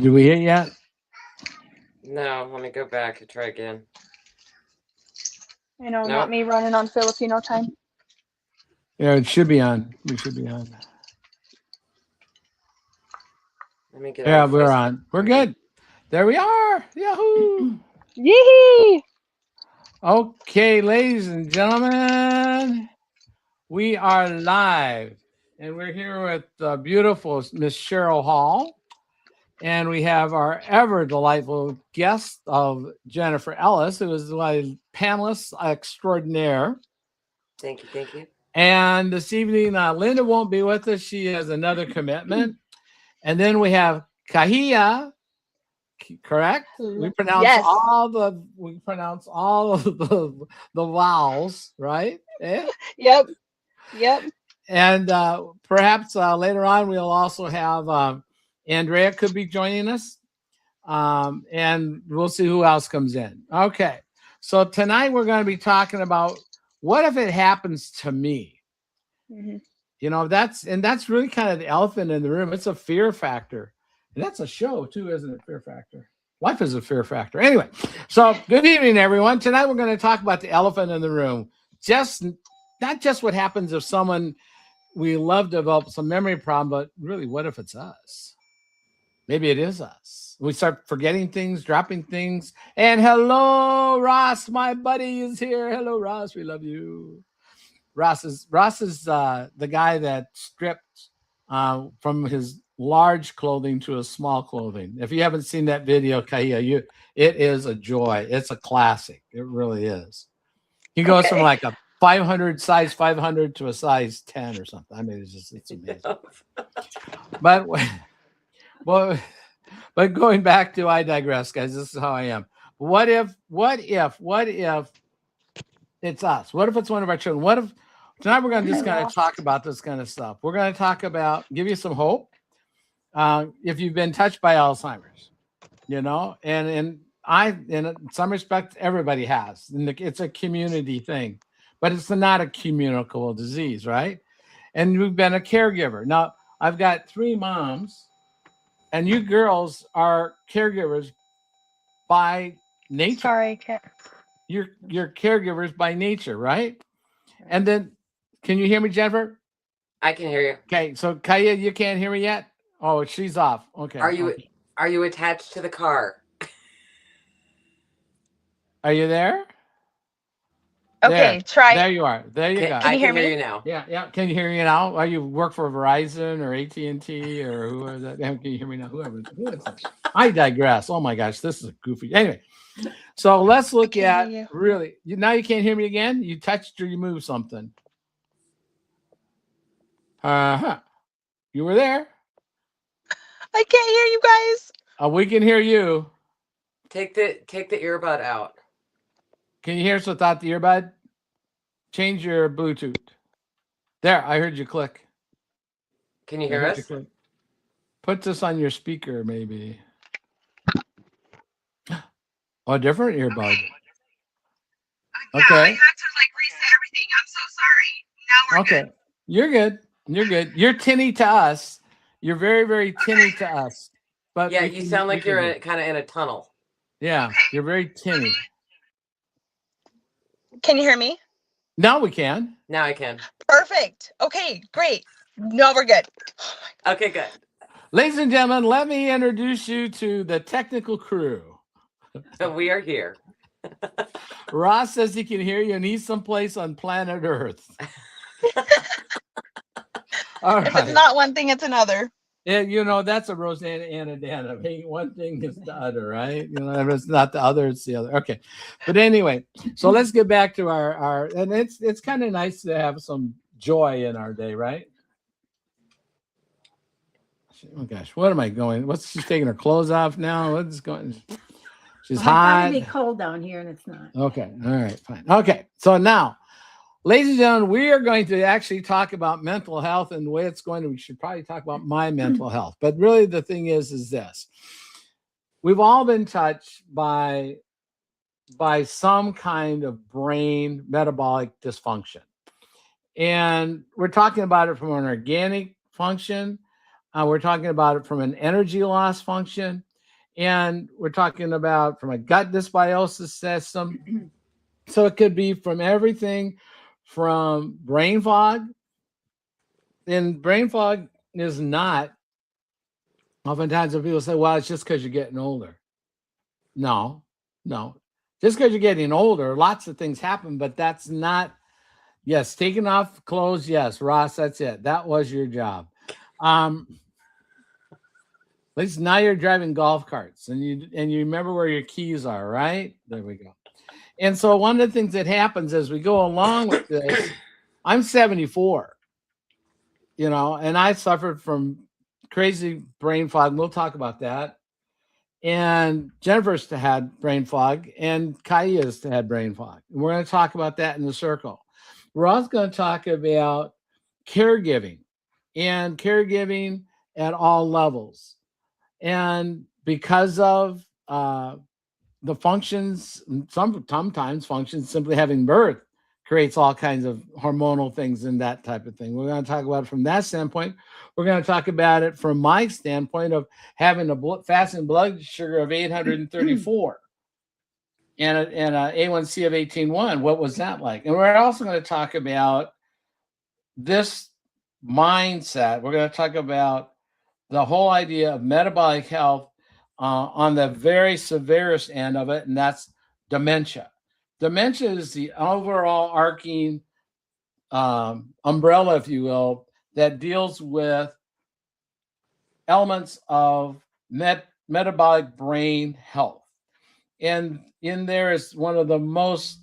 Do we hit yet? No, let me go back and try again. You know, Nope. not me running on Filipino time. Yeah, it should be on. We should be on. Let me get Yeah, on we're Facebook. on. We're good. There we are. Yahoo! Yee! Okay, ladies and gentlemen, we are live, and we're here with the beautiful Miss Cheryl Hall, and we have our ever delightful guest of Jennifer Ellis, who is my panelist extraordinaire. Thank you, thank you. And this evening, Linda won't be with us; she has another commitment. And then we have Kahia. Correct? We pronounce Yes. all of the vowels, right? Eh? Yep. And perhaps later on we'll also have Andrea could be joining us, and we'll see who else comes in. Okay, so tonight we're going to be talking about what if it happens to me. Mm-hmm. You know, that's really kind of the elephant in the room. It's a fear factor. And that's a show too, isn't it? Fear factor. Life is a fear factor. Anyway, so good evening, everyone. Tonight we're going to talk about the elephant in the room. Not just what happens if someone we love develops some memory problem, but really, what if it's us? Maybe it is us. We start forgetting things, dropping things. And hello, Ross, my buddy is here. Hello, Ross. We love you. Ross is the guy that stripped from his large clothing to a small clothing. If you haven't seen that video, Kahia, it is a joy. It's a classic. It really is. He goes from like a size 500 to a size 10 or something. I mean, it's amazing. But going back to, I digress, guys. This is how I am. What if it's us? What if it's one of our children? What if tonight we're going to just kind of talk about this kind of stuff? We're going to talk about, give you some hope. If you've been touched by Alzheimer's, you know, and in some respect, everybody has. And it's a community thing, but it's not a communicable disease, right? And we've been a caregiver. Now, I've got 3 moms, and you girls are caregivers by nature. Sorry, You're caregivers by nature, right? And then, can you hear me, Jennifer? I can hear you. Okay, so Kaya, you can't hear me yet? Oh, she's off. Okay. Are you attached to the car? Are you there? Okay, try. There you are. There you go. I hear can hear me? you now. Yeah. Can you hear me now? Are you work for Verizon or AT&T or whoever that? Can you hear me now? Who is that? I digress. Oh my gosh, this is a goofy. Anyway, so let's look at really. Now you can't hear me again. You touched or you moved something. You were there. I can't hear you guys. We can hear you. Take the earbud out. Can you hear us without the earbud? Change your Bluetooth. There, I heard you click. Can you hear us? Put this on your speaker, maybe. Oh, a different earbud. Okay. I had to reset everything. I'm so sorry. Now we're good. You're good. You're good. You're tinny to us. You're very, very tinny to us. But yeah, you sound like you're kind of in a tunnel. Yeah, you're very tinny. Can you hear me? Now we can. Now I can. Perfect. Okay, great. No, we're good. Okay, good. Ladies and gentlemen, let me introduce you to the technical crew. We are here. Ross says he can hear you and he's someplace on planet Earth. All right. If it's not one thing, it's another. Yeah, you know, that's a Rosanna Anadana. Hey, one thing is the other, right? You know, if it's not the other, it's the other. Okay. But anyway, so let's get back to our and it's kind of nice to have some joy in our day, right? Oh gosh, what am I going? She's taking her clothes off now? What's going? She's hot. It's be cold down here, and it's not. Okay. All right. Fine. Okay. So now, ladies and gentlemen, we are going to actually talk about mental health, and the way it's going to, we should probably talk about my mental health. But really, the thing is this: we've all been touched by some kind of brain metabolic dysfunction, and we're talking about it from an organic function. We're talking about it from an energy loss function. And we're talking about from a gut dysbiosis system. So it could be from everything from brain fog. And brain fog is not, oftentimes when people say, well, it's just because you're getting older. No. Just because you're getting older, lots of things happen, but that's not, yes, taking off clothes, yes, Ross, that's it. That was your job. At least now you're driving golf carts and you remember where your keys are, right? There we go. And so one of the things that happens as we go along with this, I'm 74, and I suffered from crazy brain fog. We'll talk about that. And Jennifer's had brain fog, and Kaya's had brain fog. And we're going to talk about that in the circle. We're also going to talk about caregiving and caregiving at all levels. And because of the functions, sometimes functions, simply having birth creates all kinds of hormonal things and that type of thing. We're going to talk about it from that standpoint. We're going to talk about it from my standpoint of having a fasting blood sugar of 834 and a A1C of 18.1. What was that like? And we're also going to talk about this mindset. We're going to talk about the whole idea of metabolic health on the very severest end of it, and that's dementia. Dementia is the overall arcing umbrella, if you will, that deals with elements of metabolic brain health. And in there is one of the most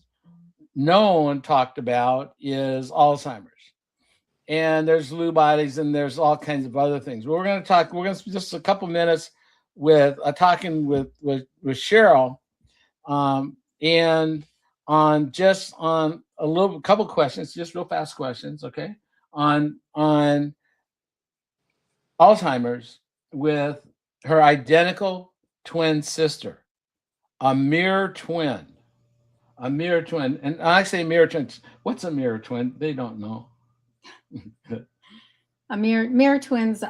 known, talked about, is Alzheimer's. And there's Lewy bodies, and there's all kinds of other things. We're going to spend just a couple minutes with talking with Cheryl, and on a couple questions, just real fast questions, okay? On Alzheimer's with her identical twin sister, a mirror twin. And I say mirror twins. What's a mirror twin? They don't know. Mirror twins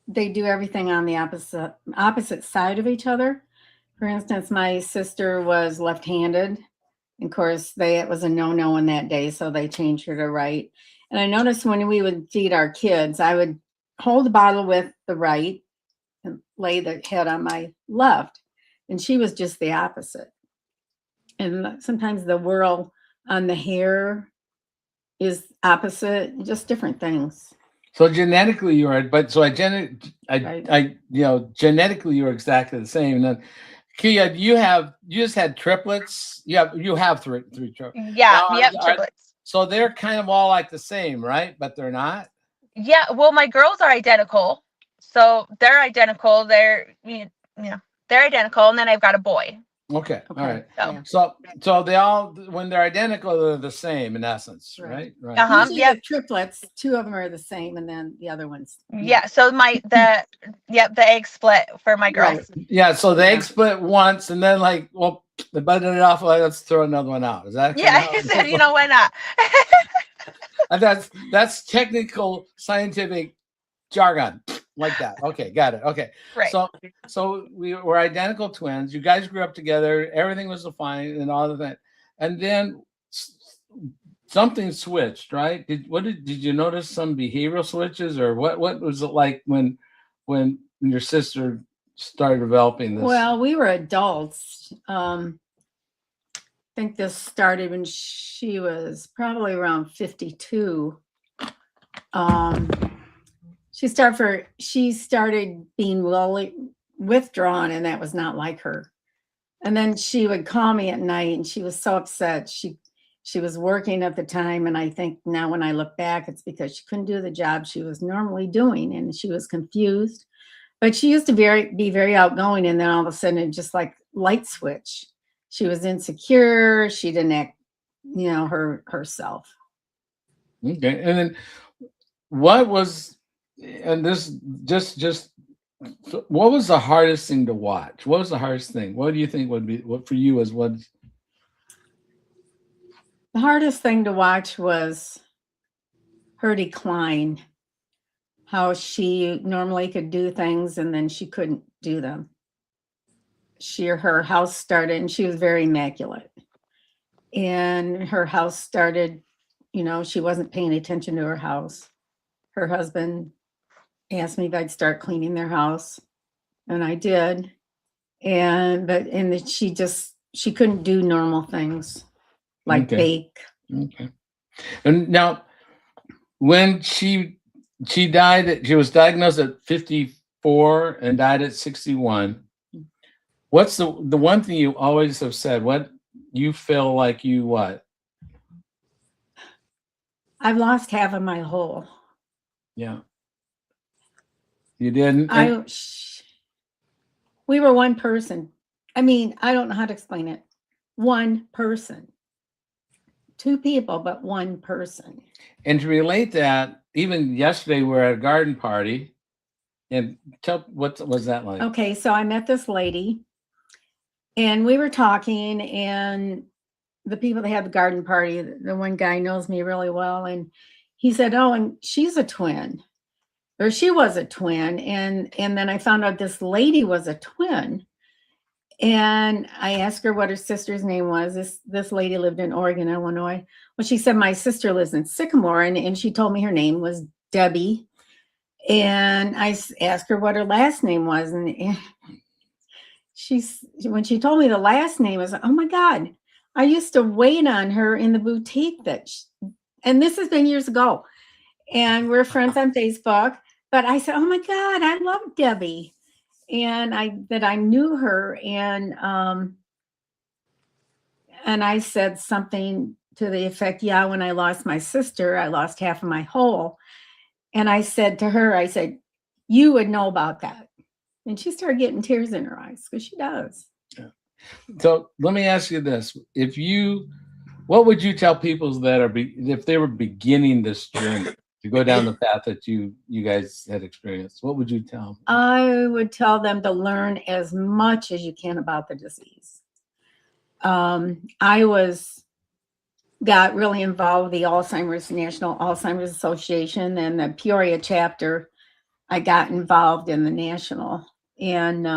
they do everything on the opposite side of each other. For instance, my sister was left-handed. Of course, it was a no-no in that day, so they changed her to right. And I noticed when we would feed our kids, I would hold the bottle with the right and lay the head on my left. And she was just the opposite. And sometimes the whirl on the hair is opposite, just different things. So genetically you are, but so genetically you're exactly the same. And then Kia, you just had triplets. You have three triplets. Yeah, now, triplets. So they're kind of all like the same, right? But they're not. Yeah, well, my girls are identical, so they're identical. They're they're identical, and then I've got a boy. Okay. All right. Yeah. So they all, when they're identical, they're the same in essence, right? Right. Yeah. Triplets, two of them are the same, and then the other ones. Yeah. So the egg split for my girls. Right. Yeah. So the egg split once, and then they butted it off. Like, let's throw another one out. Is that? Yeah. I said, why not? That's technical scientific jargon. Like that. Okay, got it. Okay. Right. So we were identical twins. You guys grew up together. Everything was fine and all of that. And then something switched, right? Did you notice some behavioral switches, or what was it like when your sister started developing this? Well, we were adults. I think this started when she was probably around 52. She started being withdrawn, and that was not like her. And then she would call me at night, and she was so upset. She was working at the time, and I think now when I look back, it's because she couldn't do the job she was normally doing, and she was confused. But she used to be very outgoing, and then all of a sudden, it just like light switch. She was insecure. She didn't act, herself. Okay, and then what was? And this just what was the hardest thing to watch? What was the hardest thing? What do you think would be what for you was what? The hardest thing to watch was her decline. how she normally could do things and then she couldn't do them. Her house started, and she was very immaculate. And her house started, she wasn't paying attention to her house. Her husband asked me if I'd start cleaning their house, and I did. But she couldn't do normal things like Okay. bake. Okay. And now, when she died, she was diagnosed at 54 and died at 61. What's the one thing you always have said? What you feel like you what? I've lost half of my whole. Yeah. You didn't? We were one person. I mean, I don't know how to explain it. One person. Two people, but one person. And to relate that, even yesterday we were at a garden party. And what was that like? Okay, so I met this lady, and we were talking, and the people that had the garden party, the one guy knows me really well, and he said, "Oh, and she's a twin," or she was a twin, and then I found out this lady was a twin, and I asked her what her sister's name was. This lady lived in Oregon, Illinois. Well, she said my sister lives in Sycamore, and she told me her name was Debbie, and I asked her what her last name was, and when she told me the last name, I was like, "Oh my God, I used to wait on her in the boutique and this has been years ago, and we're friends on Facebook." But I said, "Oh my God, I love Debbie," and I knew her, and I said something to the effect, "Yeah, when I lost my sister, I lost half of my whole," and I said to her, I said, "You would know about that," and she started getting tears in her eyes because she does. Yeah. So let me ask you this: what would you tell people that if they were beginning this journey to go down the path that you guys had experienced? What would you tell them? I would tell them to learn as much as you can about the disease. I got really involved with the National Alzheimer's Association, and the Peoria chapter. I got involved in the national, and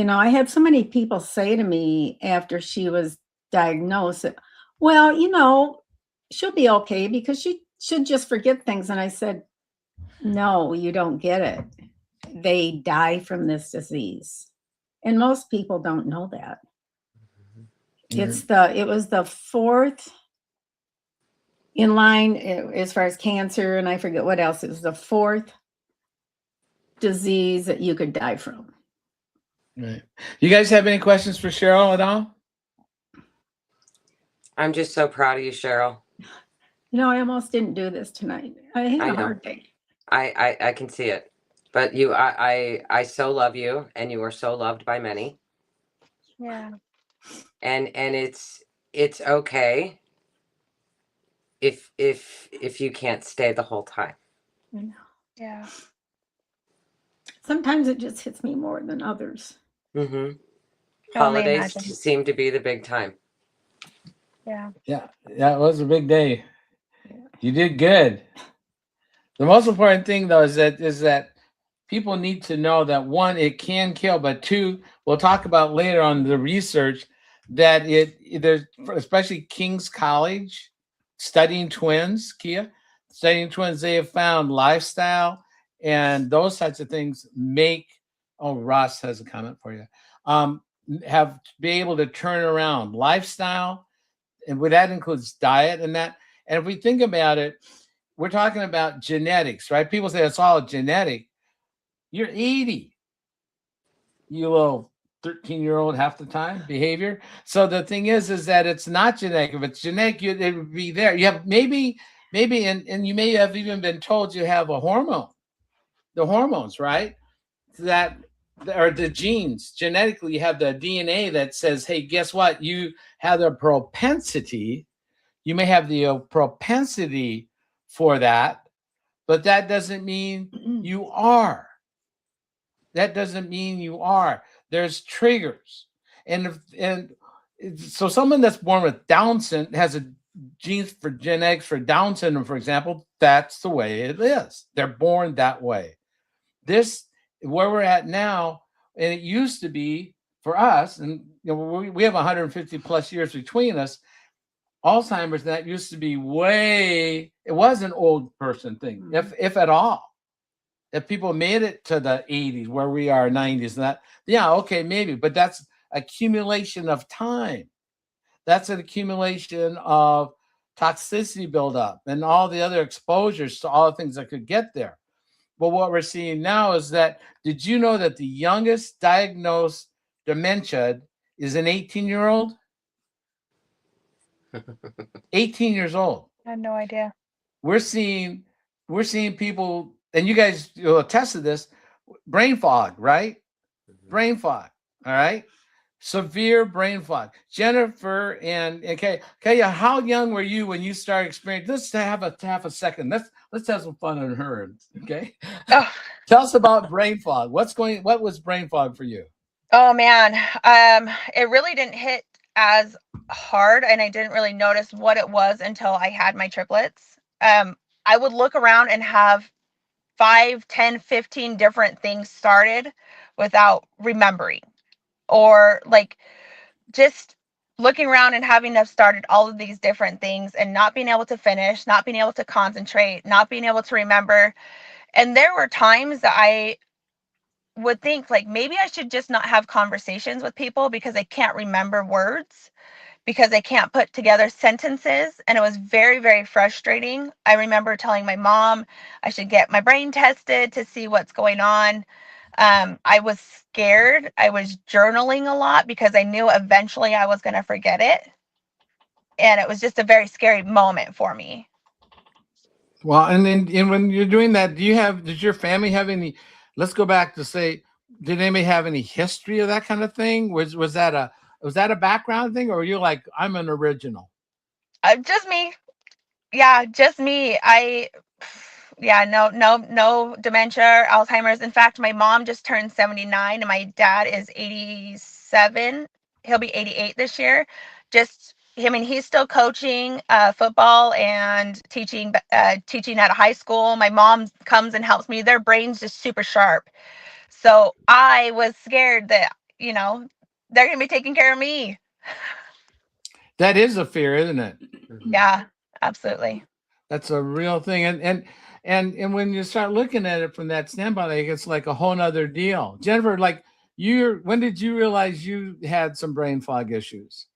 I had so many people say to me after she was diagnosed, "Well, she'll be okay because she should just forget things." And I said, "No, you don't get it. They die from this disease." And most people don't know that. Mm-hmm. It was the fourth in line as far as cancer, and I forget what else. It was the fourth disease that you could die from. Right. You guys have any questions for Cheryl at all? I'm just so proud of you, Cheryl. I almost didn't do this tonight. I had I a know. hard day. I can see it. But I so love you, and you are so loved by many. Yeah. And it's okay if you can't stay the whole time. I know. Yeah. Sometimes it just hits me more than others. Mm-hmm. I only Holidays imagine. seem to be the big time. Yeah. Yeah, it was a big day. Yeah. You did good. The most important thing, though, is that people need to know that, one, it can kill, but two, we'll talk about later on the research that there's, especially King's College, studying twins, they have found lifestyle and those types of things Ross has a comment for you, have be able to turn around lifestyle, and that includes diet and that. And if we think about it, we're talking about genetics, right? People say it's all genetic. You're 80, you little 13-year-old half the time behavior. So the thing is that it's not genetic. If it's genetic, it would be there. You have maybe, and you may have even been told you have a hormone, the hormones, right? That are the genes. Genetically, you have the DNA that says, hey, guess what? You have the propensity. You may have the propensity for that, but that doesn't mean you are. That doesn't mean you are. There's triggers. And so someone that's born with Down syndrome has a genes for genetics for Down syndrome, for example, that's the way it is. They're born that way. This, where we're at now, and it used to be for us, and we have 150 plus years between us. Alzheimer's, that used to be it was an old person thing, if at all. If people made it to the 80s, where we are 90s, and that, yeah, okay, maybe, but that's accumulation of time. That's an accumulation of toxicity buildup and all the other exposures to all the things that could get there. But what we're seeing now is that, did you know that the youngest diagnosed dementia is an 18-year-old? 18 years old. I had no idea. We're seeing people, and you guys will attest to this, brain fog, right? Brain fog. All right. Severe brain fog. Jennifer and Kaya, how young were you when you started experiencing? Let's have a second. Let's have some fun on her. Okay. Oh. Tell us about brain fog. What was brain fog for you? Oh man. It really didn't hit as hard, and I didn't really notice what it was until I had my triplets. I would look around and have 5, 10, 15 different things started without remembering, or like just looking around and having to have started all of these different things and not being able to finish, not being able to concentrate, not being able to remember. And there were times that I would think like maybe I should just not have conversations with people because I can't remember words, because I can't put together sentences. And it was very, very frustrating. I remember telling my mom I should get my brain tested to see what's going on. I was scared. I was journaling a lot because I knew eventually I was going to forget it. And it was just a very scary moment for me. Well, and when you're doing that, did your family have any, let's go back to say, did anybody have any history of that kind of thing? Was that a background thing, or were you like, I'm an original? Just me. Yeah, just me. No dementia, Alzheimer's. In fact, my mom just turned 79 and my dad is 87. He'll be 88 this year. He's still coaching football and teaching at a high school. My mom comes and helps me. Their brain's just super sharp. So I was scared that, they're going to be taking care of me. That is a fear, isn't it? Yeah, absolutely. That's a real thing. And when you start looking at it from that standpoint, like, it's like a whole nother deal. Jennifer, like, when did you realize you had some brain fog issues?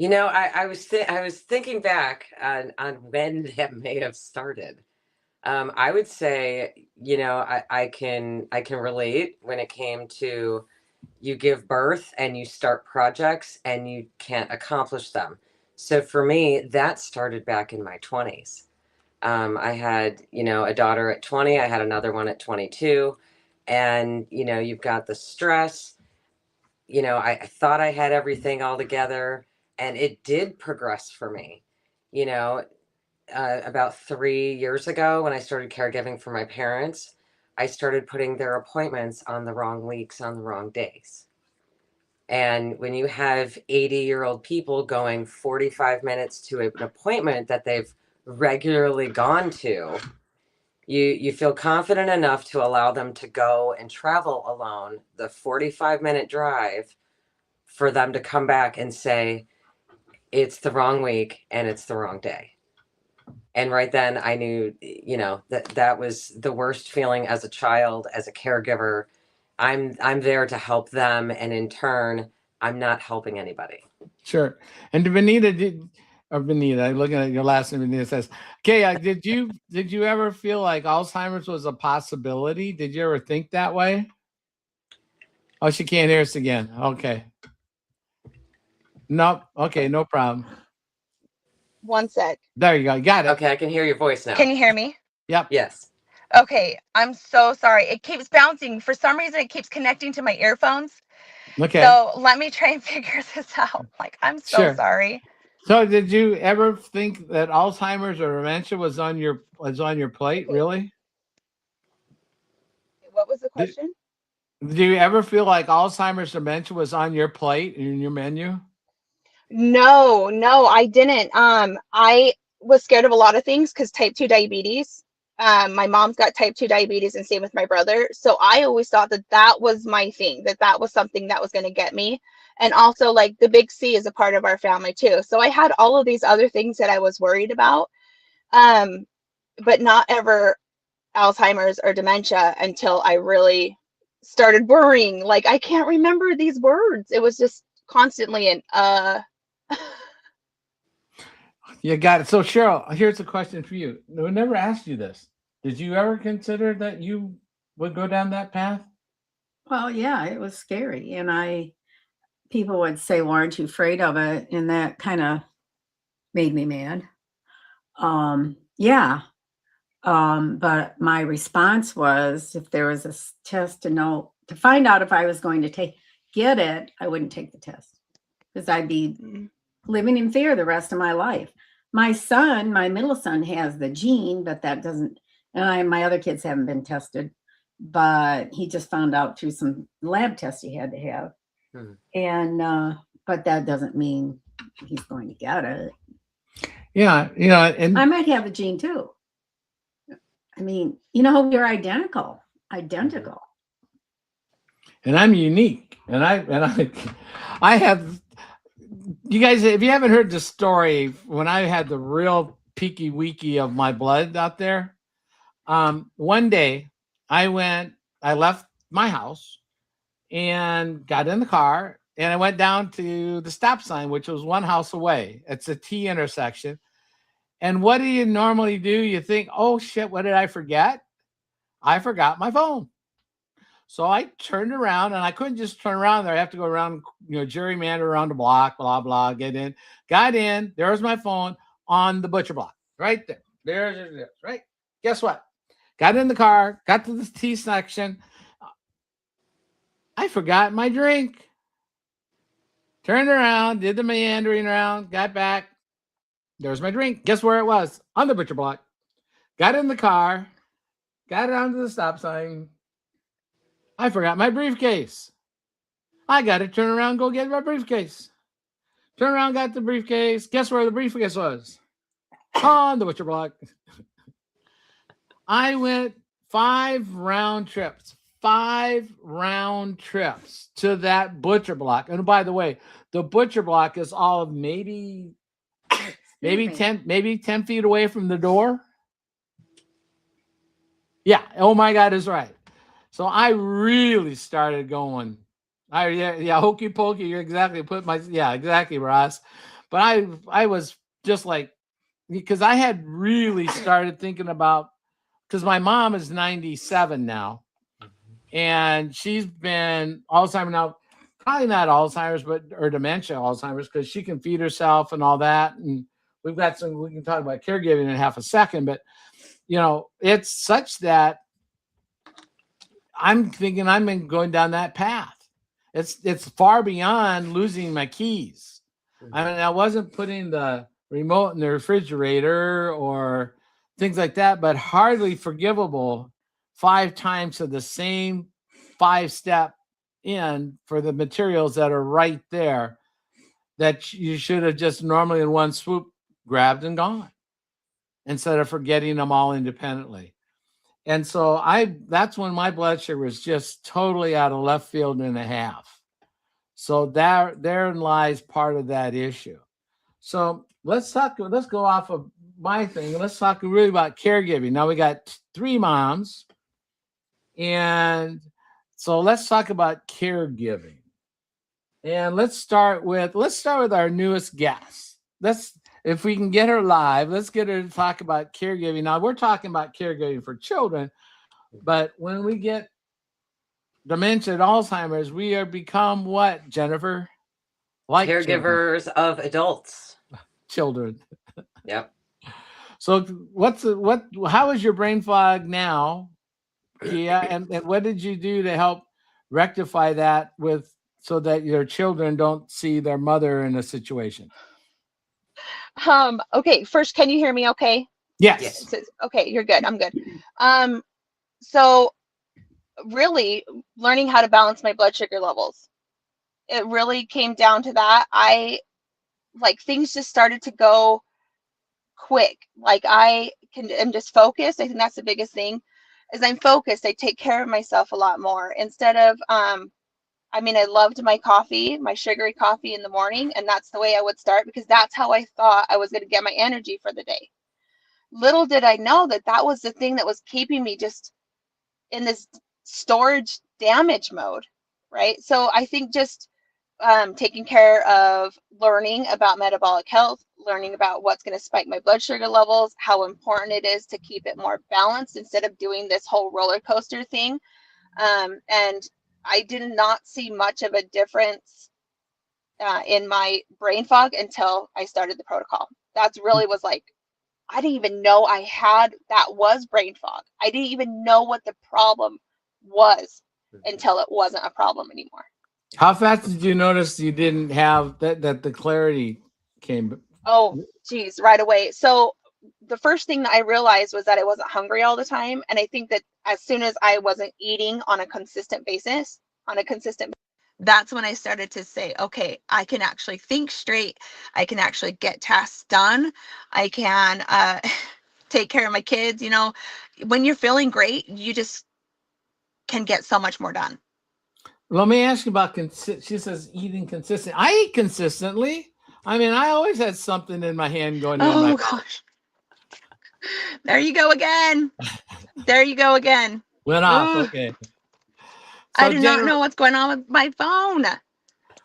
I was thinking back on when that may have started. I would say, I can relate when it came to, you give birth and you start projects and you can't accomplish them. So for me, that started back in my 20s. I had, a daughter at 20. I had another one at 22. And, you've got the stress. I thought I had everything all together, and it did progress for me. About 3 years ago, when I started caregiving for my parents, I started putting their appointments on the wrong weeks, on the wrong days. And when you have 80-year-old people going 45 minutes to an appointment that they've regularly gone to, you feel confident enough to allow them to go and travel alone the 45-minute drive for them to come back and say, it's the wrong week and it's the wrong day. And right then I knew, that was the worst feeling as a child, as a caregiver. I'm there to help them, and in turn, I'm not helping anybody. Sure. And Benita, I'm looking at your last name. Benita says, "Okay, did you ever feel like Alzheimer's was a possibility? Did you ever think that way?" Oh, she can't hear us again. Okay. No. Okay, no problem. One sec. There you go. You got it. Okay, I can hear your voice now. Can you hear me? Yep. Yes. Okay, I'm so sorry. It keeps bouncing. For some reason, it keeps connecting to my earphones. Okay. So let me try and figure this out. Like, I'm so sorry. So did you ever think that Alzheimer's or dementia was on your plate? Really? What was the question? Do you ever feel like Alzheimer's dementia was on your plate in your menu? No, I didn't. I was scared of a lot of things because type 2 diabetes. My mom's got type 2 diabetes and same with my brother. So I always thought that that was my thing, that that was something that was going to get me. And also like the big C is a part of our family too. So I had all of these other things that I was worried about. Um, but not ever Alzheimer's or dementia until I really started worrying. Like I can't remember these words. It was just constantly an You got it. So Cheryl, here's a question for you. We never asked you this. Did you ever consider that you would go down that path? Well, yeah, it was scary. And people would say, "Why aren't you afraid of it?" And that kind of made me mad. Yeah. But my response was, if there was a test to find out if I was going to get it, I wouldn't take the test because I'd be living in fear the rest of my life. My middle son has the gene, but that doesn't, and my other kids haven't been tested, but he just found out through some lab tests he had to have. And, but that doesn't mean he's going to get it. Yeah. And I might have the gene too. I mean, we're identical. And I'm unique. And I have, you guys, if you haven't heard the story, when I had the real peaky weeky of my blood out there, one day I left my house and got in the car and I went down to the stop sign, which was one house away. It's a T intersection. And what do you normally do? You think, oh shit, what did I forget? I forgot my phone. So I turned around and I couldn't just turn around there. I have to go around, gerrymander around the block, blah, blah, get in. Got in. There's my phone on the butcher block right there. There's it is, right? Guess what? Got in the car, got to the T section. I forgot my drink. Turned around, did the meandering around, got back. There's my drink. Guess where it was? On the butcher block. Got in the car, got it onto the stop sign. I forgot my briefcase. I got to turn around, go get my briefcase. Turn around, got the briefcase. Guess where the briefcase was? On the butcher block. I went 5 round trips to that butcher block. And by the way, the butcher block is all of maybe 10 feet away from the door. Yeah. Oh my God is right. So I really started going. Hokey pokey. You're exactly exactly, Ross. But I was just like, because I had really started thinking about, because my mom is 97 now, and she's been Alzheimer's now, probably not Alzheimer's, or dementia Alzheimer's, because she can feed herself and all that. And we can talk about caregiving in half a second, but it's such that I'm thinking I'm going down that path. It's far beyond losing my keys. I mean, I wasn't putting the remote in the refrigerator or things like that, but hardly forgivable 5 times to the same 5-step in for the materials that are right there that you should have just normally in one swoop grabbed and gone instead of forgetting them all independently. And so that's when my blood sugar was just totally out of left field and a half. So therein lies part of that issue. So let's go off of my thing. Let's talk really about caregiving. Now we got 3 moms. And so let's talk about caregiving. And let's start with our newest guest. If we can get her live, let's get her to talk about caregiving. Now, we're talking about caregiving for children, but when we get dementia and Alzheimer's, we are become what, Jennifer? Like caregivers of adults. Children. Yep. So how is your brain fog now, Kia? And what did you do to help rectify that so that your children don't see their mother in a situation? Okay, first, can you hear me okay? Yes. Okay, you're good. I'm good. So really learning how to balance my blood sugar levels. It really came down to that. I like things just started to go quick. Like I'm just focused. I think that's the biggest thing. As I'm focused, I take care of myself a lot more instead of I mean, I loved my coffee, my sugary coffee in the morning, and that's the way I would start because that's how I thought I was going to get my energy for the day. Little did I know that that was the thing that was keeping me just in this storage damage mode, right? So I think just taking care of learning about metabolic health, learning about what's going to spike my blood sugar levels, how important it is to keep it more balanced instead of doing this whole roller coaster thing. And I did not see much of a difference in my brain fog until I started the protocol. That's really was like, I didn't even know I had that was brain fog. I didn't even know what the problem was until it wasn't a problem anymore. How fast did you notice you didn't have that the clarity came? Oh, geez, right away. So the first thing that I realized was that I wasn't hungry all the time. And I think that as soon as I wasn't eating on a consistent basis, that's when I started to say, okay, I can actually think straight. I can actually get tasks done. I can take care of my kids. You know, when you're feeling great, you just can get so much more done. Let me ask you about she says eating consistent. I eat consistently. I mean, I always had something in my hand going in my gosh. There you go again. There you go again. Went off. Ugh. Okay. So I do not know what's going on with my phone.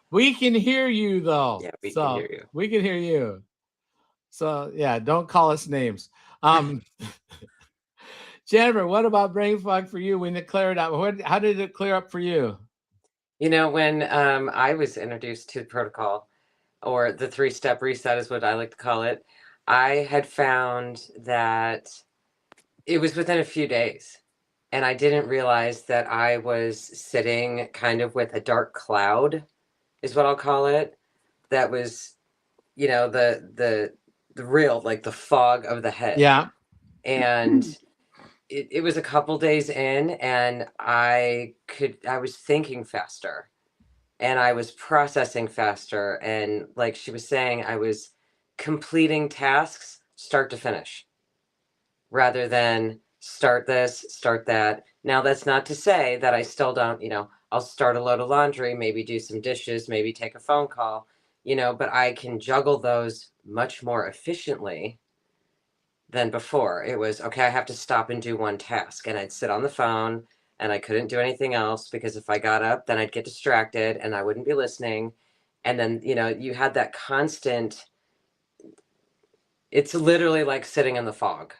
We can hear you though. Yeah, we can hear you. We can hear you. So yeah, don't call us names. Jennifer, what about brain fog for you when it cleared up? How did it clear up for you? You know, when I was introduced to the protocol, or the 3-step reset is what I like to call it, I had found that it was within a few days. And I didn't realize that I was sitting kind of with a dark cloud, is what I'll call it. That was, you know, the real, like the fog of the head. Yeah. And it was a couple days in, and I was thinking faster, and I was processing faster. And like she was saying, I was completing tasks start to finish rather than start this, start that. Now, that's not to say that I still don't, you know, I'll start a load of laundry, maybe do some dishes, maybe take a phone call, you know, but I can juggle those much more efficiently than before. It was, okay, I have to stop and do one task. And I'd sit on the phone and I couldn't do anything else because if I got up, then I'd get distracted and I wouldn't be listening. And then, you know, you had that constant, it's literally like sitting in the fog.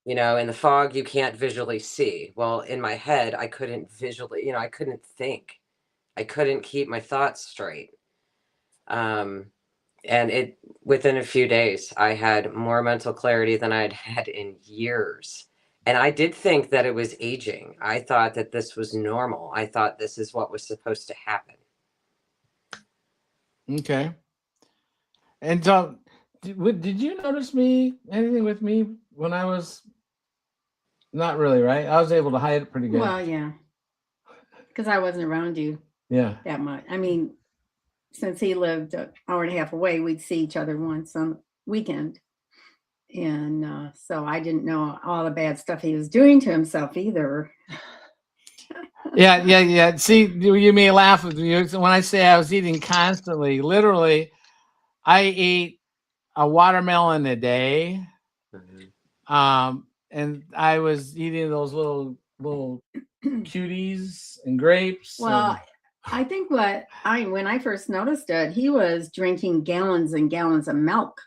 You know, in the fog, you can't visually see. Well, in my head, I couldn't visually, you know, I couldn't think. I couldn't keep my thoughts straight. And it, within a few days, I had more mental clarity than I'd had in years. And I did think that it was aging. I thought that this was normal. I thought this is what was supposed to happen. Okay. And so, did you notice anything with me when I was? Not really, right? I was able to hide it pretty good. Well, yeah, because I wasn't around you. Yeah. That much. I mean, since he lived an hour and a half away, we'd see each other once on weekend, and so I didn't know all the bad stuff he was doing to himself either. Yeah. See, you may laugh with me when I say I was eating constantly. Literally, I ate a watermelon a day. Mm-hmm. And I was eating those little cuties and grapes. Well, I think when I first noticed it, he was drinking gallons and gallons of milk.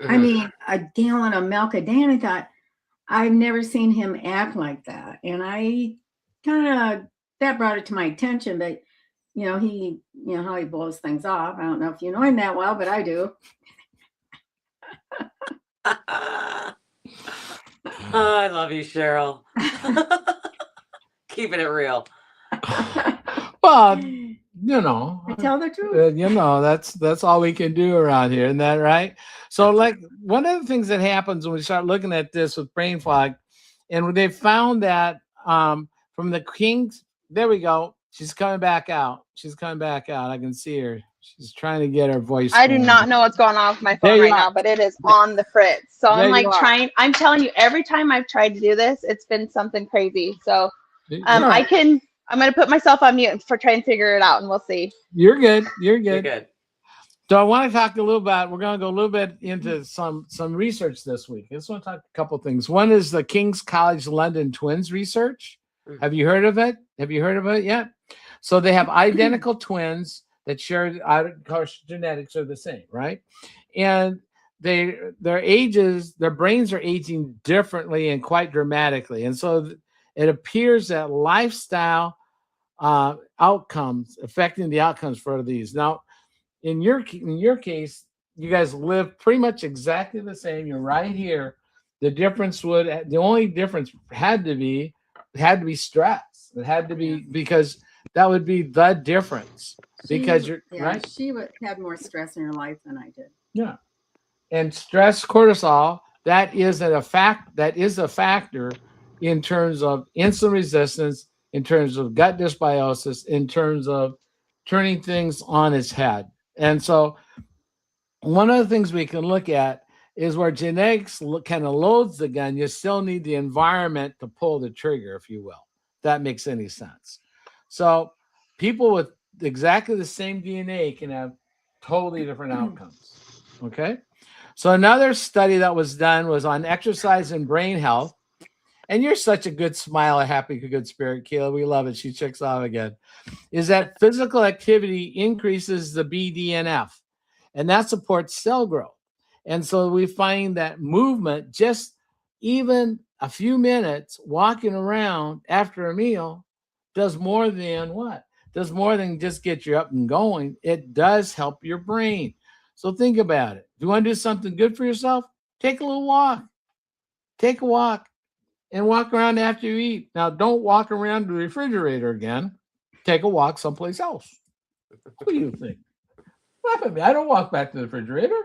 Mm-hmm. I mean, a gallon of milk a day. And I thought, I've never seen him act like that. And I that brought it to my attention. But, you know how he blows things off. I don't know if you know him that well, but I do. Oh, I love you, Cheryl. Keeping it real. Well, you know, I tell the truth. You know, that's all we can do around here, isn't that right? So, like, one of the things that happens when we start looking at this with brain fog, and they found that from the King's, there we go. She's coming back out. She's coming back out. I can see her. She's trying to get her voice. I do going. not know what's going on with my There phone you right are. now, but it is on the fritz. So There I'm you like are. trying. I'm telling you, every time I've tried to do this, it's been something crazy. So All I'm right. going to put myself on mute for try and figure it out, and we'll see. You're good. You're You're good. good. So I want to talk a little about. We're going to go a little bit into some research this week. I just want to talk a couple things. One is the King's College London twins research. Have you heard of it? Have you heard of it yet? So they have identical twins that share, of course, genetics are the same, right? And their ages, their brains are aging differently and quite dramatically. And so it appears that lifestyle outcomes affecting the outcomes for these. Now, in your case, you guys live pretty much exactly the same. You're right here. The only difference had to be stress. It had to be because that would be the difference. Because you're right. She had more stress in her life than I did. Yeah. And stress, cortisol, that is a factor in terms of insulin resistance, in terms of gut dysbiosis, in terms of turning things on its head. And so one of the things we can look at is where genetics kind of loads the gun. You still need the environment to pull the trigger, if you will. If that makes any sense. So people with exactly the same DNA can have totally different outcomes. Okay. So another study that was done was on exercise and brain health. And you're such a good smile, a happy, good spirit, Kayla. We love it. She checks out again. Is that physical activity increases the BDNF, and that supports cell growth. And so we find that movement, just even a few minutes walking around after a meal, does more than what? Does more than just get you up and going. It does help your brain. So think about it. If you want to do something good for yourself, take a little walk. Take a walk and walk around after you eat. Now, don't walk around the refrigerator again. Take a walk someplace else. What do you think? Laugh at me. I don't walk back to the refrigerator.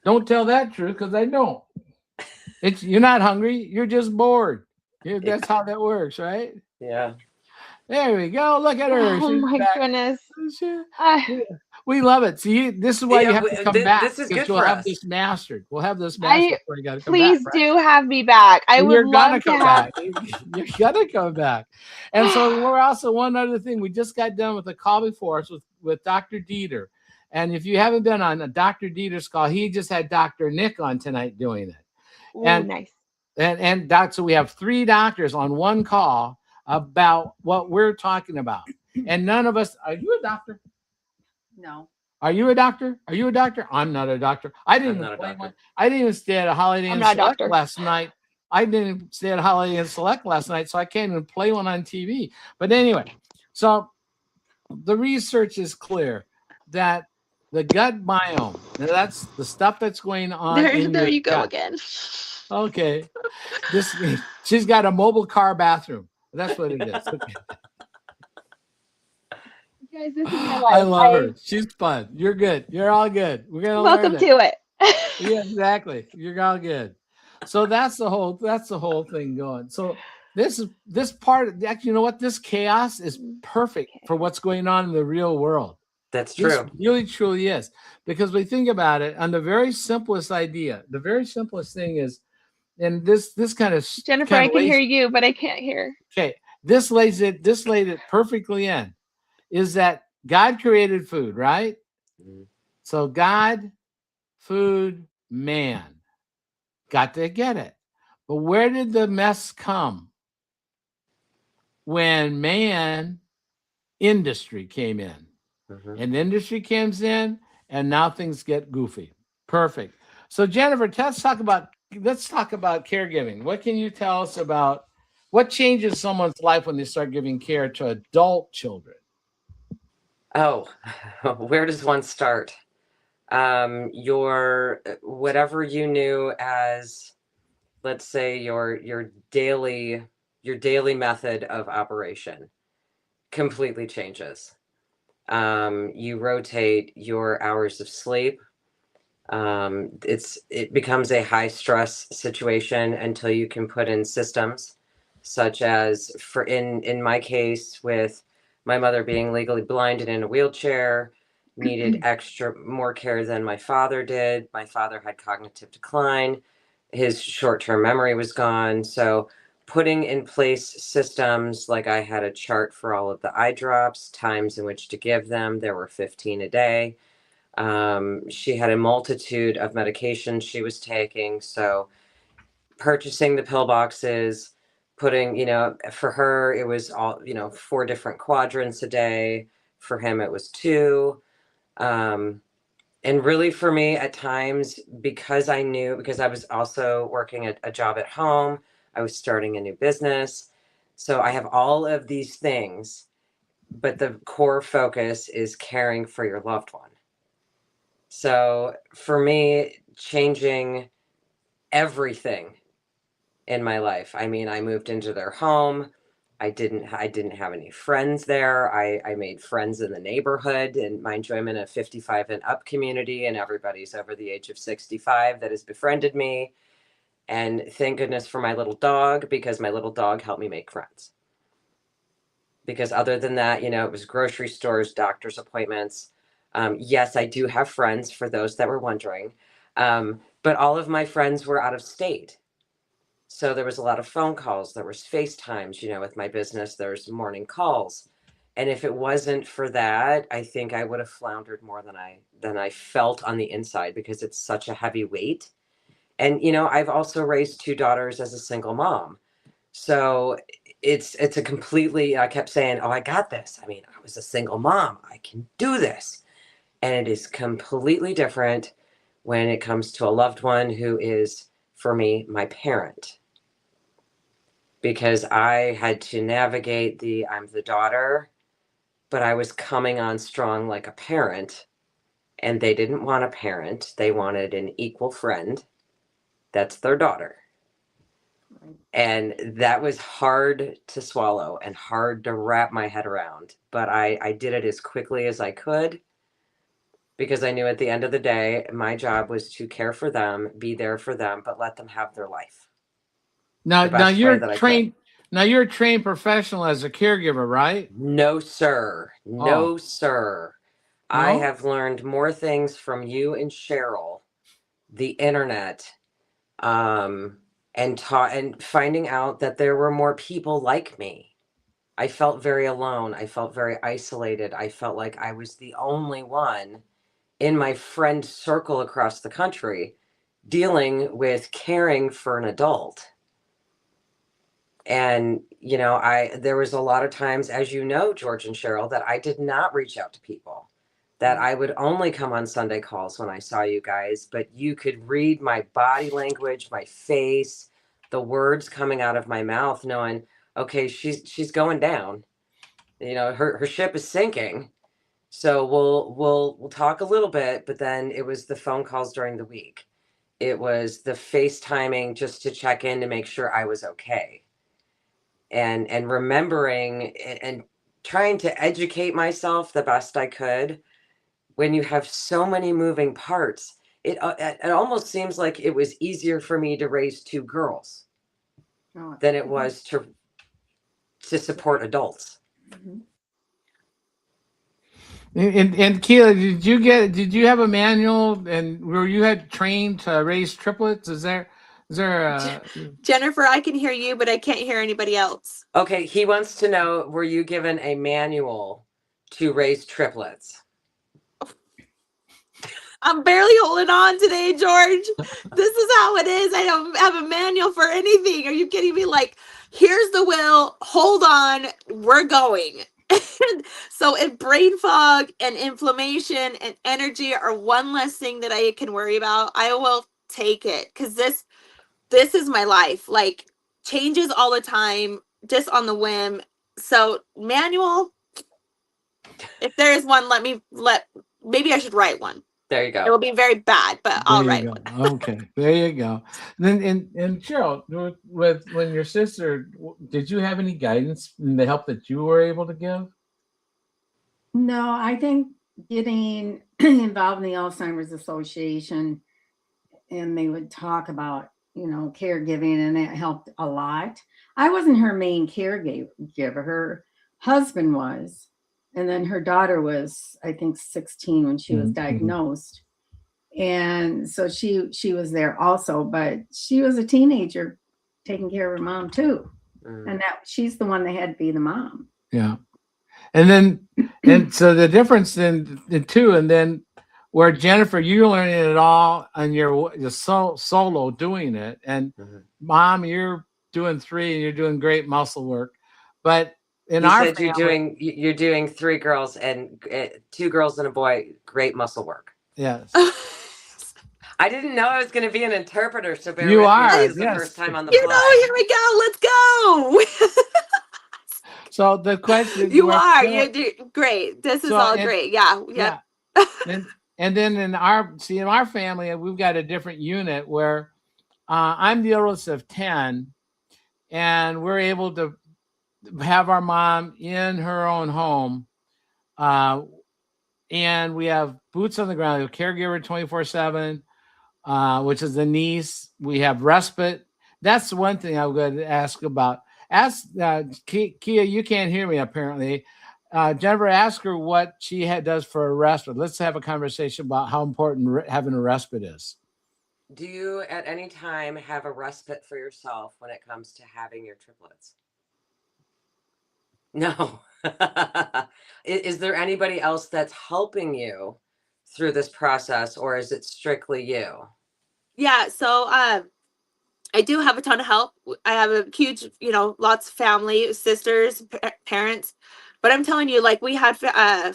Don't tell that truth because I don't. You're not hungry. You're just bored. That's how that works, right? Yeah. There we go. Look at her. Oh She's my back. goodness. We love it. See, this is why you have to come back. This is good we'll for have us. this mastered. We'll have this mastered before you got to come Please back. do have me back. I would You're love gonna to come have. back. You're gonna come back. And so we're also one other thing. We just got done with a call before us with Dr. Dieter. And if you haven't been on a Dr. Dieter's call, he just had Dr. Nick on tonight doing it. Ooh, And nice. so we have 3 doctors on one call about what we're talking about. And none of us, are you a doctor? No. Are you a doctor? Are you a doctor? I'm not a doctor. I didn't even play one. I didn't even stay at a Holiday Inn Select last night. I didn't stay at a Holiday Inn Select last night, so I can't even play one on TV. But anyway, so the research is clear that the gut biome, that's the stuff that's going on. There you go gut. again. Okay. She's got a mobile car bathroom. That's what it is. Okay. Guys, this is my life. I love her. She's fun. You're good. You're all good. We're gonna Welcome learn to it. Yeah, exactly. You're all good. So that's the whole thing going. So this part, actually, you know what? This chaos is perfect for what's going on in the real world. That's true. This really truly is. Because we think about it on the very simplest idea, the very simplest thing is, and this kind of Jennifer, I can hear you, but I can't hear. Okay. This laid it perfectly in. Is that God created food, right? Mm-hmm. So God, food, man. Got to get it. But where did the mess come? When industry came in. Mm-hmm. And industry comes in, and now things get goofy. Perfect. So Jennifer, let's talk about caregiving. What can you tell us about what changes someone's life when they start giving care to adult children? Oh, where does one start? Your whatever you knew as, let's say, your daily method of operation completely changes. You rotate your hours of sleep. It becomes a high stress situation until you can put in systems such as, in my case, with My mother being legally blind and in a wheelchair needed more care than my father did. My father had cognitive decline. His short-term memory was gone. So putting in place systems, like I had a chart for all of the eye drops, times in which to give them. There were 15 a day. She had a multitude of medications she was taking. So purchasing the pill boxes, putting, for her, it was all, 4 different quadrants a day. For him, it was 2. And really for me at times, because I was also working a job at home, I was starting a new business. So I have all of these things, but the core focus is caring for your loved one. So for me, changing everything in my life. I mean, I moved into their home. I didn't have any friends there. I made friends in the neighborhood, and mind you, I'm in a 55 and up community, and everybody's over the age of 65 that has befriended me. And thank goodness for my little dog, because my little dog helped me make friends. Because other than that, it was grocery stores, doctor's appointments. Yes, I do have friends, for those that were wondering. But all of my friends were out of state. So there was a lot of phone calls. There was FaceTimes, with my business, there's morning calls. And if it wasn't for that, I think I would have floundered more than I felt on the inside, because it's such a heavy weight. And, I've also raised 2 daughters as a single mom. So it's a completely, I kept saying, oh, I got this. I mean, I was a single mom. I can do this. And it is completely different when it comes to a loved one who is, for me, my parent. Because I had to navigate I'm the daughter, but I was coming on strong like a parent, and they didn't want a parent. They wanted an equal friend. That's their daughter. And that was hard to swallow and hard to wrap my head around. But I did it as quickly as I could, because I knew at the end of the day, my job was to care for them, be there for them, but let them have their life. Now you're trained. Now you're a trained professional as a caregiver, right? No, sir. No, sir. No? I have learned more things from you and Cheryl, the internet, and finding out that there were more people like me. I felt very alone. I felt very isolated. I felt like I was the only one in my friend circle across the country dealing with caring for an adult. And, there was a lot of times, as you know, George and Cheryl, that I did not reach out to people, that I would only come on Sunday calls when I saw you guys, but you could read my body language, my face, the words coming out of my mouth, knowing, okay, she's going down. Her ship is sinking. So we'll talk a little bit, but then it was the phone calls during the week. It was the FaceTiming just to check in to make sure I was okay. And remembering and trying to educate myself the best I could. When you have so many moving parts, it almost seems like it was easier for me to raise 2 girls than it was to support adults. And Keela, did you have a manual, and where you had trained to raise triplets? Is there Jennifer, I can hear you, but I can't hear anybody else. Okay, he wants to know, were you given a manual to raise triplets? I'm barely holding on today, George. This is how it is. I don't have a manual for anything. Are you kidding me? Like, here's the will. Hold on. We're going. So if brain fog and inflammation and energy are one less thing that I can worry about, I will take it, because this is my life. Like, changes all the time, just on the whim. So manual, if there is one, maybe I should write one. There you go. It will be very bad, but I'll write one. Okay, there you go. Then and Cheryl, with when your sister, did you have any guidance in the help that you were able to give? No, I think getting involved in the Alzheimer's Association, and they would talk about, caregiving, and that helped a lot. I wasn't her main caregiver. Her husband was, And then her daughter was, I think, 16 when she was Mhm. diagnosed. And so she was there also, but she was a teenager taking care of her mom too. And that she's the one that had to be the mom. Yeah. And so the difference in the two, and then where Jennifer, you're learning it all and you're solo doing it. And Mom, you're doing 3 and you're doing great muscle work. But in You our said family, you're doing 3 girls and 2 girls and a boy. Great muscle work. yes. I didn't know I was going to be an interpreter, so bear You with me. are, This is the yes. first time on the You know, fly. here we go. Let's go. So the question You are. You're great. This is all great. Yeah. Yep. Yeah. And then in our family, we've got a different unit where I'm the oldest of 10, and we're able to have our mom in her own home. And we have boots on the ground. We have caregiver 24/7, which is the niece. We have respite. That's one thing I'm going to ask about. Ask Kia, you can't hear me apparently. Jennifer, ask her what she does for a respite. Let's have a conversation about how important having a respite is. Do you at any time have a respite for yourself when it comes to having your triplets? No. Is there anybody else that's helping you through this process, or is it strictly you? Yeah. So I do have a ton of help. I have a huge, lots of family, sisters, parents. But I'm telling you, like, we had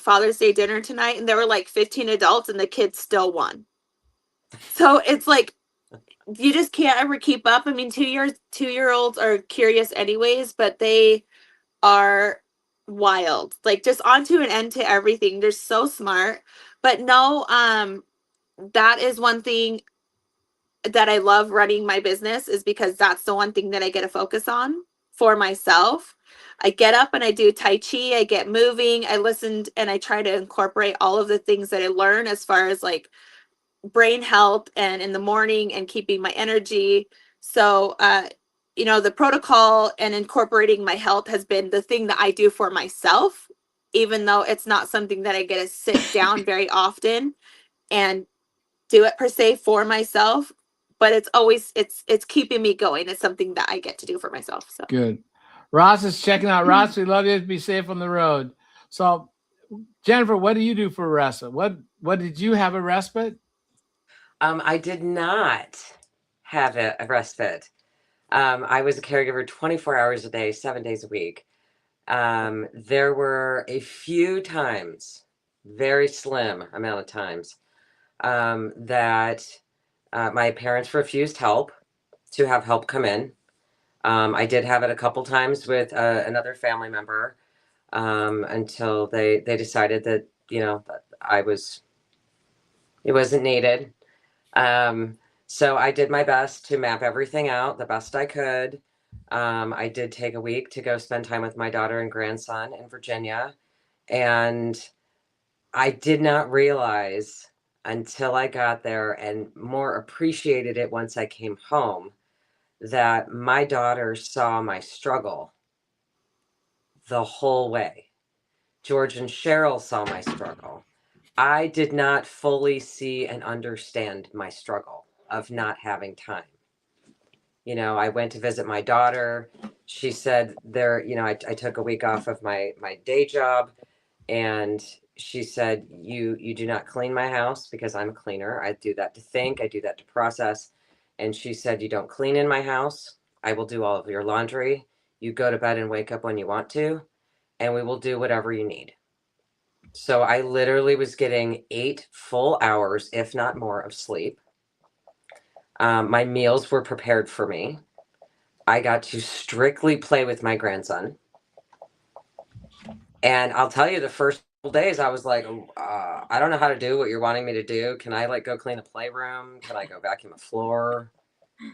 Father's Day dinner tonight, and there were like 15 adults, and the kids still won. So it's like, you just can't ever keep up. I mean, 2-year-olds are curious anyways, but they are wild. Like, just onto an end to everything. They're so smart. But no, that is one thing that I love running my business, is because that's the one thing that I get to focus on for myself. I get up and I do Tai Chi, I get moving, I listened, and I try to incorporate all of the things that I learn as far as like brain health and in the morning and keeping my energy. So, the protocol and incorporating my health has been the thing that I do for myself, even though it's not something that I get to sit down very often and do it per se for myself, but it's always it's keeping me going. It's something that I get to do for myself. So good. Ross is checking out. Ross, we love you. Be safe on the road. So Jennifer, what do you do for respite? What did you have a respite? I did not have a respite. I was a caregiver 24 hours a day, 7 days a week. There were a few times, very slim amount of times, that my parents refused to have help come in. I did have it a couple times with another family member until they decided that that it wasn't needed. So I did my best to map everything out the best I could. I did take a week to go spend time with my daughter and grandson in Virginia, and I did not realize until I got there and more appreciated it once I came home that my daughter saw my struggle the whole way. George and Cheryl saw my struggle. I did not fully see and understand my struggle of not having time. I went to visit my daughter. She said I took a week off of my day job, and she said, you do not clean my house, because I'm a cleaner. I do that to think, I do that to process. And she said, you don't clean in my house. I will do all of your laundry. You go to bed and wake up when you want to, and we will do whatever you need. So I literally was getting 8 full hours, if not more, of sleep. My meals were prepared for me. I got to strictly play with my grandson. And I'll tell you, the first days I was like, I don't know how to do what you're wanting me to do. Can I go clean the playroom? Can I go vacuum the floor?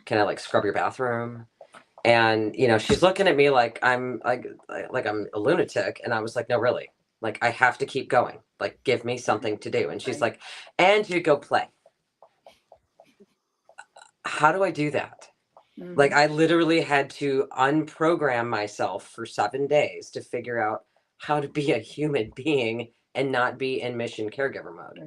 Can I scrub your bathroom? And she's looking at me like I'm like I'm a lunatic. And I was like, no, really, I have to keep going. Give me something to do. And she's like, and you go play. How do I do that? I literally had to unprogram myself for 7 days to figure out how to be a human being and not be in mission caregiver mode.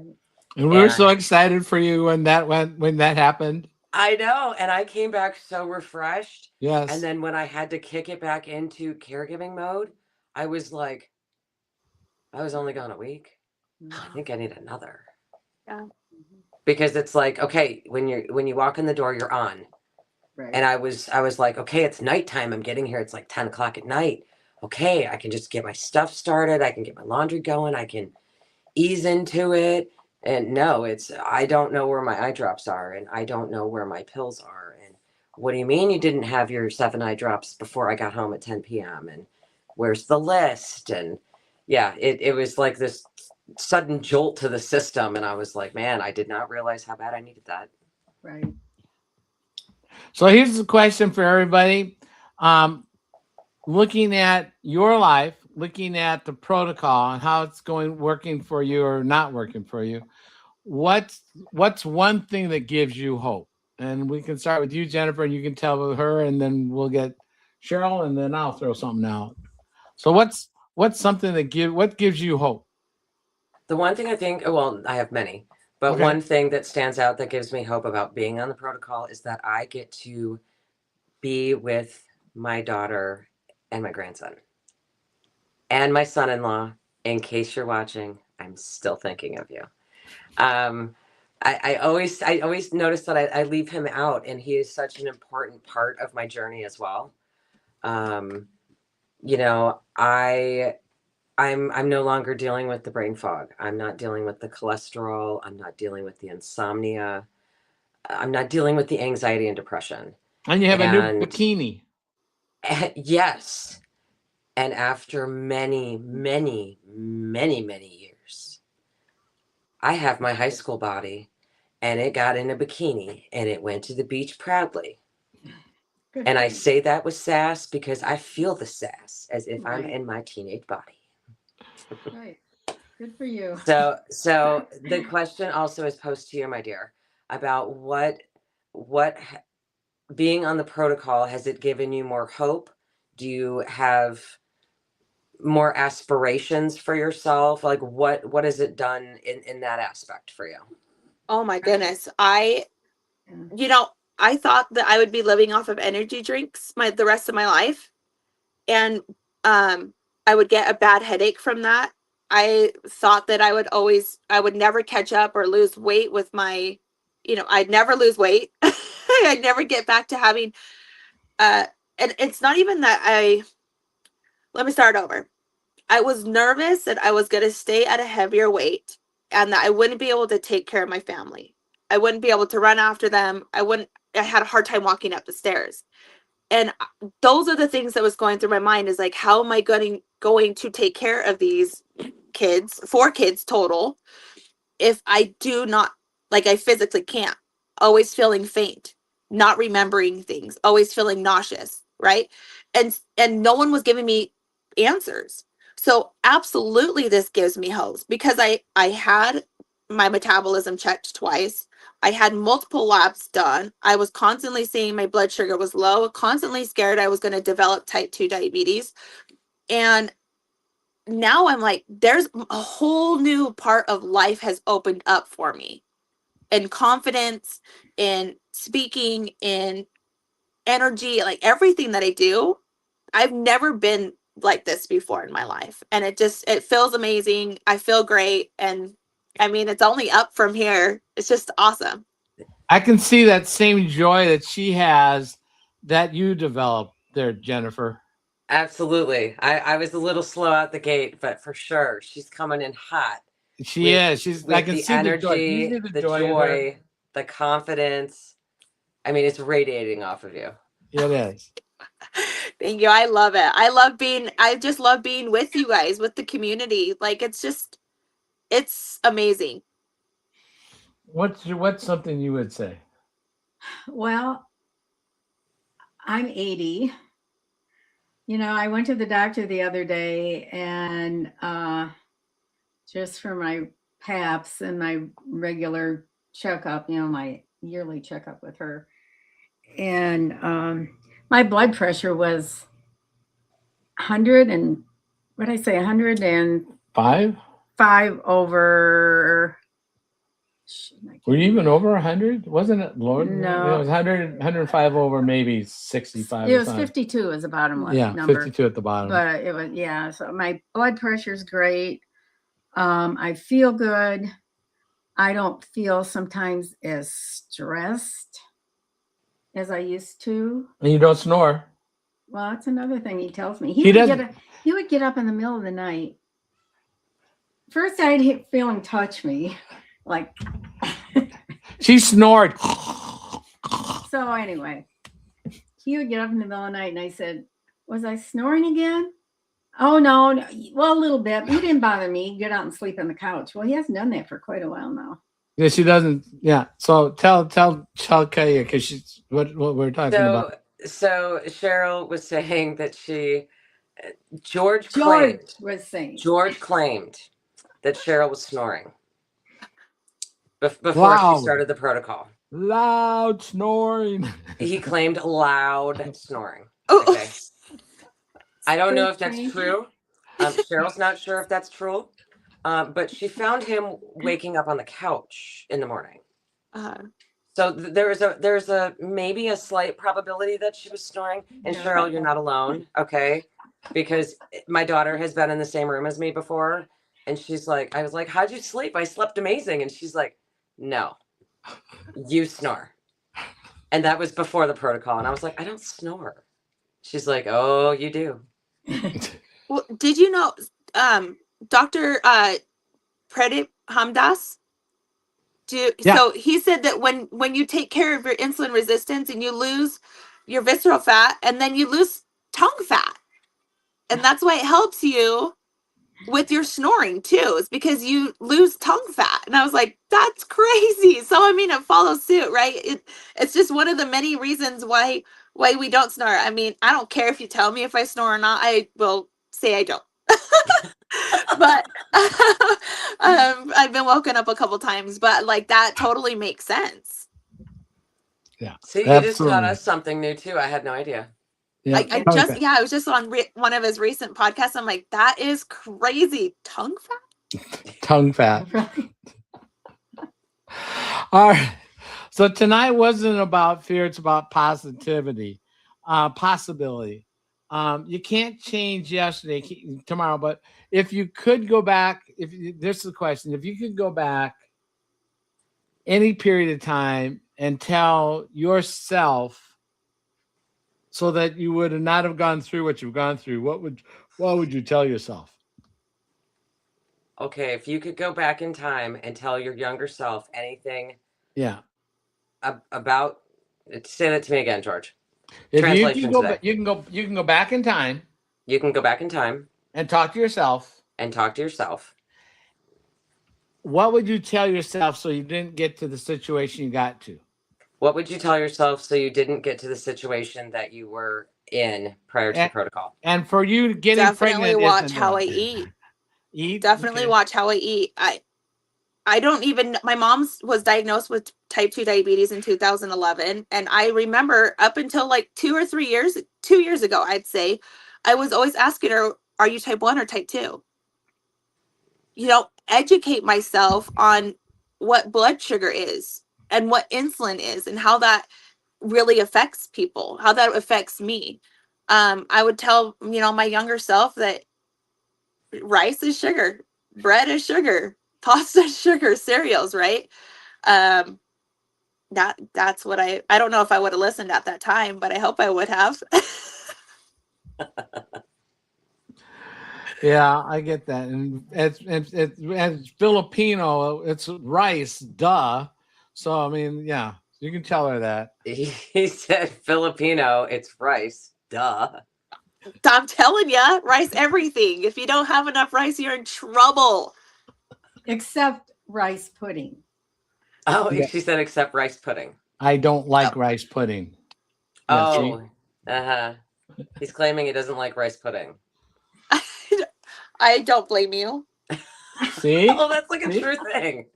And we were so excited for you when that happened. I know. And I came back so refreshed. Yes. And then when I had to kick it back into caregiving mode, I was like, I was only gone a week. I think I need another. Yeah. Because it's like, okay, when you walk in the door, you're on. Right. And I was like, okay, it's nighttime. I'm getting here. It's like 10 o'clock at night. Okay, I can just get my stuff started. I can get my laundry going. I can ease into it. And no, I don't know where my eye drops are, and I don't know where my pills are. And what do you mean you didn't have your 7 eye drops before I got home at 10 p.m.? And where's the list? And yeah, it was like this sudden jolt to the system. And I was like, man, I did not realize how bad I needed that. Right. So here's the question for everybody. Looking at your life, looking at the protocol and how it's working for you or not working for you, what's one thing that gives you hope? And we can start with you, Jennifer, and you can tell with her, and then we'll get Cheryl, and then I'll throw something out. So what's something what gives you hope? The one thing I think, well, I have many, but Okay. one thing that stands out that gives me hope about being on the protocol is that I get to be with my daughter and my grandson and my son-in-law. In case you're watching, I'm still thinking of you. I always notice that I leave him out, and he is such an important part of my journey as well. You know, I'm no longer dealing with the brain fog. I'm not dealing with the cholesterol. I'm not dealing with the insomnia. I'm not dealing with the anxiety and depression. And you have a new bikini. Yes. And after many, many, many, many years, I have my high school body, and it got in a bikini, and it went to the beach proudly. Good And for I you. say that with sass because I feel the sass as if I'm Right. in my teenage body. Right. Good for you. So the question also is posed to you, my dear, about what being on the protocol, has it given you more hope? Do you have more aspirations for yourself? Like what has it done in that aspect for you? Oh my goodness. I thought that I would be living off of energy drinks the rest of my life. And I would get a bad headache from that. I thought that I would never catch up or lose weight with my, I'd never lose weight. I'd never get back to having, and it's not even that let me start over. I was nervous that I was going to stay at a heavier weight and that I wouldn't be able to take care of my family. I wouldn't be able to run after them. I had a hard time walking up the stairs. And those are the things that was going through my mind, is like, how am I going to take care of these kids, 4 kids total, if I do not, like, I physically can't, always feeling faint, not remembering things, always feeling nauseous, right? And no one was giving me answers. So absolutely this gives me hope, because I had my metabolism checked twice. I had multiple labs done. I was constantly seeing my blood sugar was low, constantly scared I was going to develop type 2 diabetes. And now I'm like, there's a whole new part of life has opened up for me, and confidence in speaking, in energy, like everything that I do. I've never been like this before in my life. And it feels amazing. I feel great. And I mean, it's only up from here. It's just awesome. I can see that same joy that she has that you developed there, Jennifer. Absolutely. I was a little slow out the gate, but for sure she's coming in hot. She is. I can the see energy, the joy. the joy, the confidence. I mean, it's radiating off of you. It is. Thank you. I love it. I just love being with you guys, with the community. Like, it's amazing. What's something you would say? Well, I'm 80. I went to the doctor the other day, and just for my PAPs and my regular checkup, my yearly checkup with her. And my blood pressure was 100 and what did I say? 105 5? over. Were you even over 100? Wasn't it, Lord? No. It was 100, 105 over maybe 65 It or was something. 52 as the bottom Yeah, number. 52 at the bottom. But it was, yeah. So my blood pressure is great. I feel good. I don't feel sometimes as stressed as I used to. And you don't snore. Well, that's another thing he tells me. He He would get up in the middle of the night. First, I'd feel him touch me, like. She snored. So anyway, he would get up in the middle of the night, and I said, "Was I snoring again?" Oh no, well a little bit. He didn't bother me. He'd get out and sleep on the couch. Well, he hasn't done that for quite a while now. Yeah, she doesn't. Yeah. So tell Kaya, because she's what we're talking about. So Cheryl was saying that George George claimed that Cheryl was snoring before she started the protocol. Loud snoring. He claimed loud snoring. Oh. Okay. I don't know if that's true. Cheryl's not sure if that's true. But she found him waking up on the couch in the morning. So there's a maybe a slight probability that she was snoring. And Cheryl, you're not alone, okay? Because my daughter has been in the same room as me before, and she's like, I was like, how'd you sleep? I slept amazing. And she's like, no, you snore. And that was before the protocol. And I was like, I don't snore. She's like, oh, you do. Well, did you know, Dr. Pradip Hamdas? So he said that when you take care of your insulin resistance and you lose your visceral fat, and then you lose tongue fat, and that's why it helps you with your snoring too, is because you lose tongue fat. And I was like, that's crazy. So I mean, it follows suit, right? It's just one of the many reasons why we don't snore. I mean, I don't care if you tell me if I snore or not. I will say I don't. But I've been woken up a couple times, but like that totally makes sense. Yeah. See, you just taught us something new too. I had no idea. Yeah. I was just on one of his recent podcasts. I'm like, that is crazy. Tongue fat? Tongue fat. All right. So tonight wasn't about fear. It's about positivity, possibility. You can't change yesterday, tomorrow, but if you could go back, this is the question, if you could go back any period of time and tell yourself so that you would not have gone through what you've gone through, what would you tell yourself? Okay, if you could go back in time and tell your younger self anything about, say that to me again, George. If you can go back in time. You can go back in time and talk to yourself. What would you tell yourself so you didn't get to the situation you got to? What would you tell yourself so you didn't get to the situation that you were in prior to the protocol? And for you getting pregnant, definitely watch how I eat. Definitely watch how I eat. I don't even, my mom was diagnosed with type 2 diabetes in 2011. And I remember up until like 2 years ago, I'd say, I was always asking her, are you type 1 or type 2? You know, educate myself on what blood sugar is and what insulin is and how that really affects people, how that affects me. I would tell, my younger self that rice is sugar, bread is sugar, pasta is sugar, cereals, right? That's what I don't know if I would have listened at that time, but I hope I would have. Yeah, I get that. And it's Filipino, it's rice, duh. So, I mean, yeah, you can tell her that. He said Filipino, it's rice, duh. I'm telling you, rice everything. If you don't have enough rice, you're in trouble. Except rice pudding. Oh, yeah. She said except rice pudding. I don't like rice pudding. He's claiming he doesn't like rice pudding. I don't blame you. See? Oh, that's like a true thing.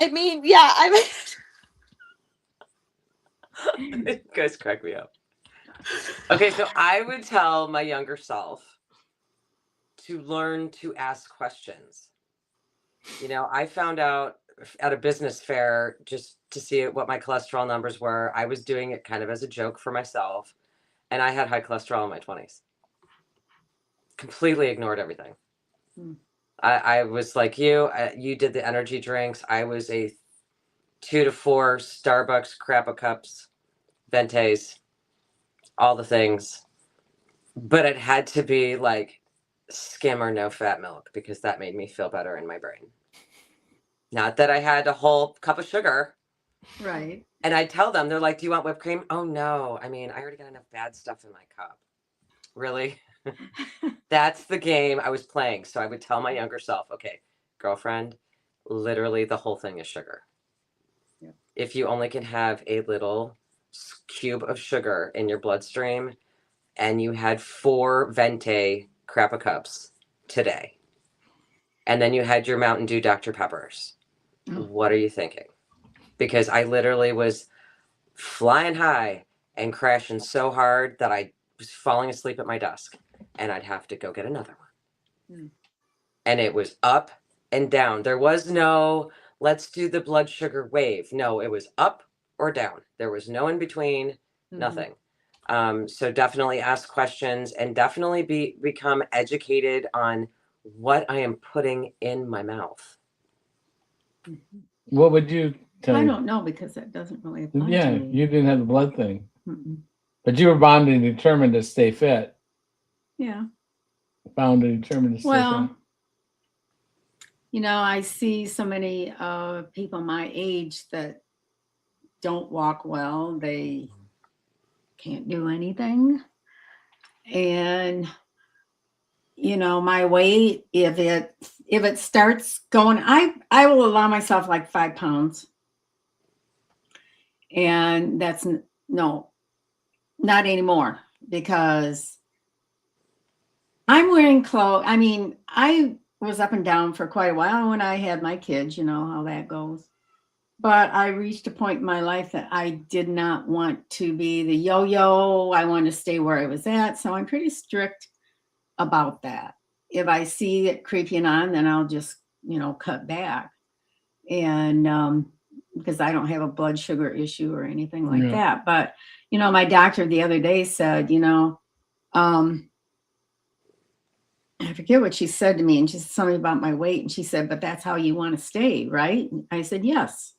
I mean, yeah, You guys crack me up. Okay, so I would tell my younger self to learn to ask questions. You know, I found out at a business fair just to see what my cholesterol numbers were. I was doing it kind of as a joke for myself, and I had high cholesterol in my 20s. Completely ignored everything. I was like you. You did the energy drinks. I was a 2 to 4 Starbucks Crappa Cups, Ventes, all the things. But it had to be like skim or no fat milk because that made me feel better in my brain. Not that I had a whole cup of sugar. Right. And I tell them, they're like, do you want whipped cream? Oh, no. I mean, I already got enough bad stuff in my cup. Really? That's the game I was playing. So I would tell my younger self, okay, girlfriend, literally the whole thing is sugar. Yeah. If you only can have a little cube of sugar in your bloodstream and you had 4 Venti Crappa Cups today, and then you had your Mountain Dew Dr. Peppers, what are you thinking? Because I literally was flying high and crashing so hard that I was falling asleep at my desk and I'd have to go get another one. And it was up and down. There was no, let's do the blood sugar wave. No, it was up or down. There was no in between, nothing. So definitely ask questions and definitely become educated on what I am putting in my mouth. What would you tell I you? don't know because that doesn't really apply Yeah, to me. you didn't have the blood thing. Mm-mm. But you were bound and determined to stay fit. Yeah. Bound and determined to stay Well, fit. you know, I see so many people my age that don't walk well. They can't do anything. And, you know, my weight, if it starts going, I will allow myself like 5 pounds. And that's no, not anymore, because I'm wearing clothes. I mean, I was up and down for quite a while when I had my kids, you know how that goes. But I reached a point in my life that I did not want to be the yo-yo. I wanted to stay where I was at. So I'm pretty strict about that. If I see it creeping on, then I'll just, you know, cut back. And because I don't have a blood sugar issue or anything like that. But, you know, my doctor the other day said, you know, I forget what she said to me, and she said something about my weight. And she said, but that's how you want to stay, right? And I said, yes.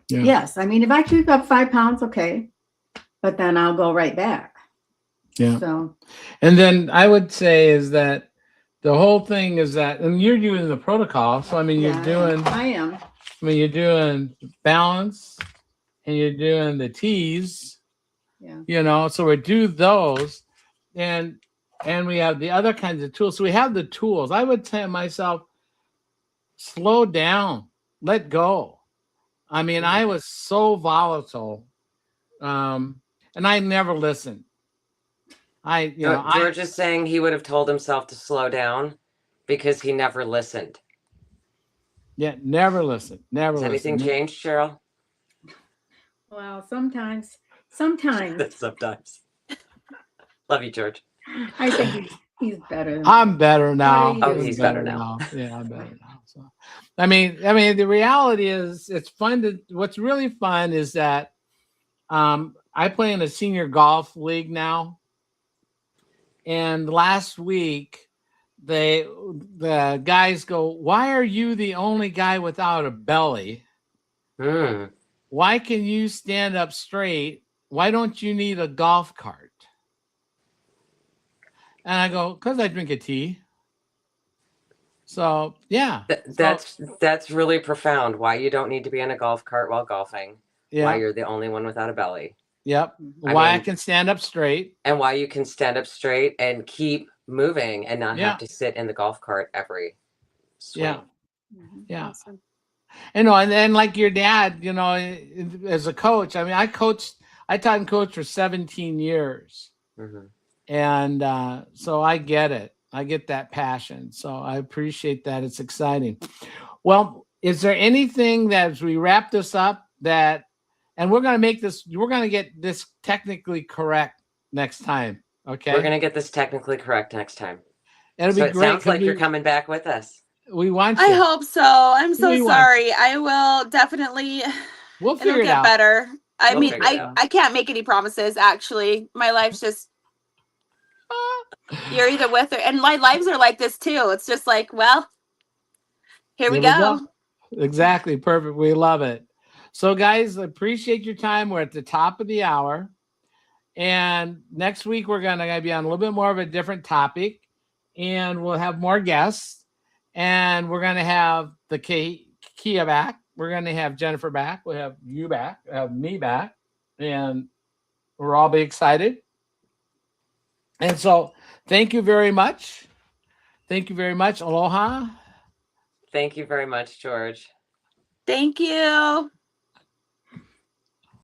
Yeah. Yes. I mean, if I creep up 5 pounds, okay. But then I'll go right back. Yeah. So, and then I would say is that the whole thing is that, and you're doing the protocol. So, I mean, you're doing, I am. I mean, you're doing balance and you're doing the T's, you know, so we do those and we have the other kinds of tools. So we have the tools. I would tell myself, slow down, let go. I mean, I was so volatile and I never listened. George is saying he would have told himself to slow down because he never listened. Yeah, never listen. Never. Has anything changed, Cheryl? Well, sometimes. Sometimes. Love you, George. I think he's better. I'm better now. Oh, he's better now. Yeah, I'm better now. So, I mean, the reality is, it's fun to. What's really fun is that I play in a senior golf league now, and last week the guys go, why are you the only guy without a belly? Why can you stand up straight? Why don't you need a golf cart? And I go, because I drink a tea. So yeah. That's really profound. Why you don't need to be in a golf cart while golfing. Yeah. Why you're the only one without a belly. Yep. I can stand up straight. And why you can stand up straight and keep moving and not have to sit in the golf cart every swing. Yeah. Yeah. Awesome. And then like your dad, you know, as a coach, I mean, I taught and coached for 17 years. And so I get it. I get that passion. So I appreciate that. It's exciting. Well, is there anything that as we wrap this up and we're going to get this technically correct next time. Okay. We're going to get this technically correct next time. It'll So be it great. sounds like you're coming back with us. We want I you. hope so. I'm so We want sorry. I will definitely. We'll It'll figure it get out. better. I We'll mean, figure it out. I can't make any promises. Actually, my life's just you're either with her, and my lives are like this too. It's just like, well, here we go. Exactly. Perfect. We love it. So, guys, appreciate your time. We're at the top of the hour. And next week, we're going to be on a little bit more of a different topic. And we'll have more guests. And we're going to have the Kia back. We're going to have Jennifer back. We'll have you back. We'll have me back. And we'll all be excited. And so, thank you very much. Thank you very much. Aloha. Thank you very much, George. Thank you.